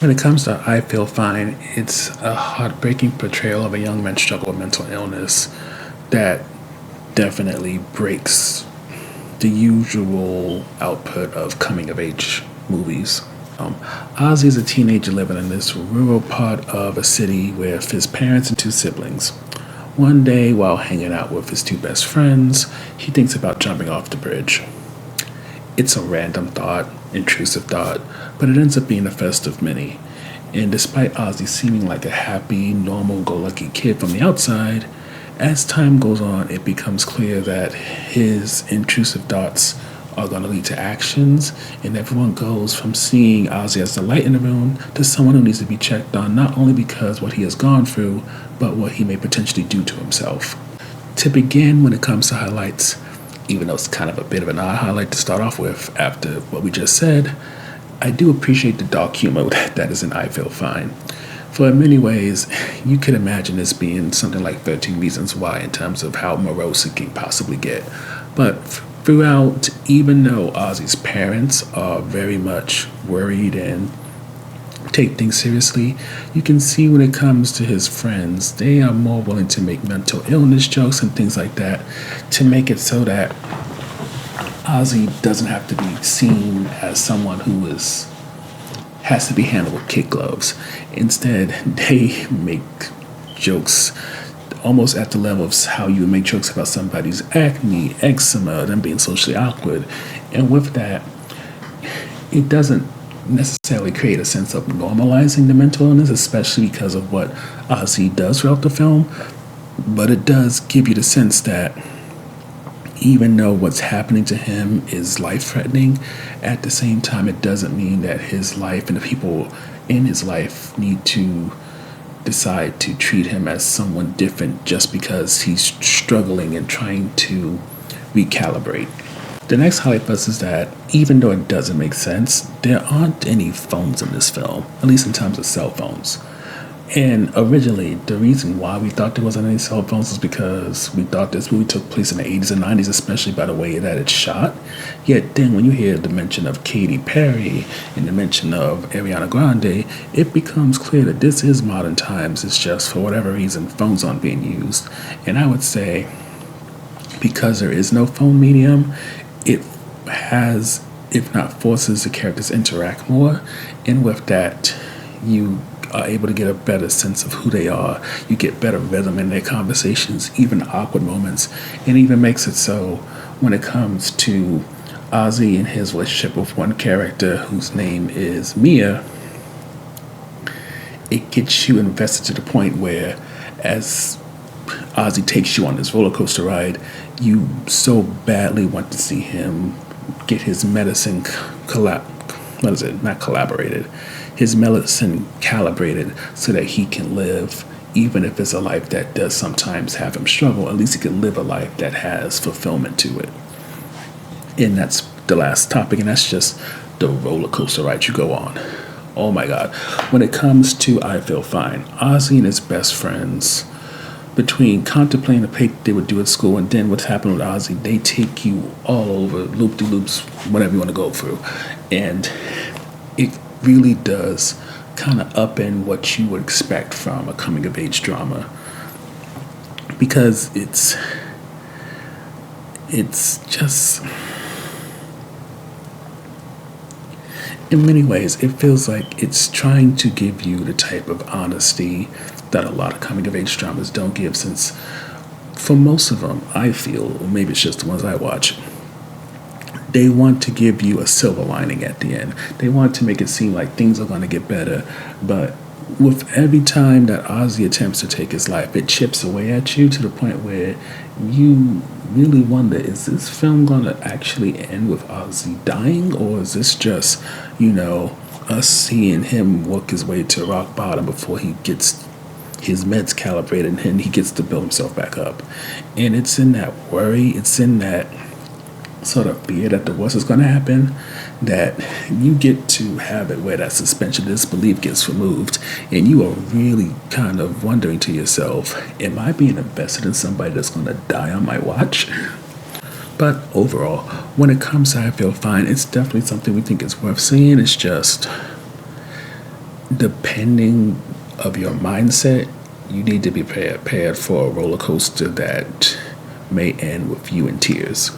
When it comes to I Feel Fine, it's a heartbreaking portrayal of a young man's struggle with mental illness that definitely breaks the usual output of coming of age movies. Ozzy is a teenager living in this rural part of a city with his parents and two siblings. One day, while hanging out with his two best friends, he thinks about jumping off the bridge. It's a random thought, intrusive thought, but it ends up being the first of many. And despite Ozzy seeming like a happy, normal go lucky kid from the outside, as time goes on, it becomes clear that his intrusive thoughts are going to lead to actions, and everyone goes from seeing Ozzy as the light in the room to someone who needs to be checked on not only because what he has gone through, but what he may potentially do to himself. To begin, when it comes to highlights, even though it's kind of a bit of an odd highlight to start off with after what we just said, I do appreciate the dark humor that is in I Feel Fine. For in many ways, you could imagine this being something like 13 Reasons Why in terms of how morose it can possibly get. But throughout, even though Ozzy's parents are very much worried and take things seriously, you can see when it comes to his friends, they are more willing to make mental illness jokes and things like that to make it so that Ozzy doesn't have to be seen as someone who has to be handled with kid gloves. Instead, they make jokes almost at the level of how you would make jokes about somebody's acne, eczema, them being socially awkward. And with that, it doesn't necessarily create a sense of normalizing the mental illness, especially because of what Ozzy does throughout the film. But it does give you the sense that even though what's happening to him is life threatening, at the same time, it doesn't mean that his life and the people in his life need to decide to treat him as someone different just because he's struggling and trying to recalibrate. The next highlight for us is that even though it doesn't make sense, there aren't any phones in this film, at least in terms of cell phones. And originally, the reason why we thought there wasn't any cell phones is because we thought this movie took place in the 80s and 90s, especially by the way that it's shot. Yet then when you hear the mention of Katy Perry and the mention of Ariana Grande, it becomes clear that this is modern times. It's just for whatever reason, phones aren't being used. And I would say because there is no phone medium, it has, if not forces the characters to interact more. And with that, you are able to get a better sense of who they are. You get better rhythm in their conversations, even awkward moments, and even makes it so when it comes to Ozzy and his relationship with one character whose name is Mia, it gets you invested to the point where as Ozzy takes you on this roller coaster ride, you so badly want to see him get his medicine not collaborated, his medicine calibrated so that he can live, even if it's a life that does sometimes have him struggle, at least he can live a life that has fulfillment to it. And that's the last topic, and that's just the roller coaster ride you go on. Oh my God. When it comes to I Feel Fine, Ozzy and his best friends, between contemplating the play they would do at school and then what's happened with Ozzy, they take you all over loop-de-loops, whatever you want to go through. And it really does kind of upend what you would expect from a coming-of-age drama. Because it's just, in many ways, it feels like it's trying to give you the type of honesty that a lot of coming-of-age dramas don't give, since for most of them, I feel, or maybe it's just the ones I watch, they want to give you a silver lining at the end. They want to make it seem like things are going to get better, but with every time that Ozzy attempts to take his life, it chips away at you to the point where you really wonder, is this film going to actually end with Ozzy dying, or is this just, us seeing him work his way to rock bottom before he gets his meds calibrated and he gets to build himself back up? And it's in that worry, it's in that sort of fear that the worst is going to happen, that you get to have it where that suspension of disbelief gets removed, and you are really kind of wondering to yourself, am I being invested in somebody that's going to die on my watch? But overall, when it comes to I Feel Fine, it's definitely something we think is worth seeing. It's just, depending of your mindset, you need to be prepared for a roller coaster that may end with you in tears.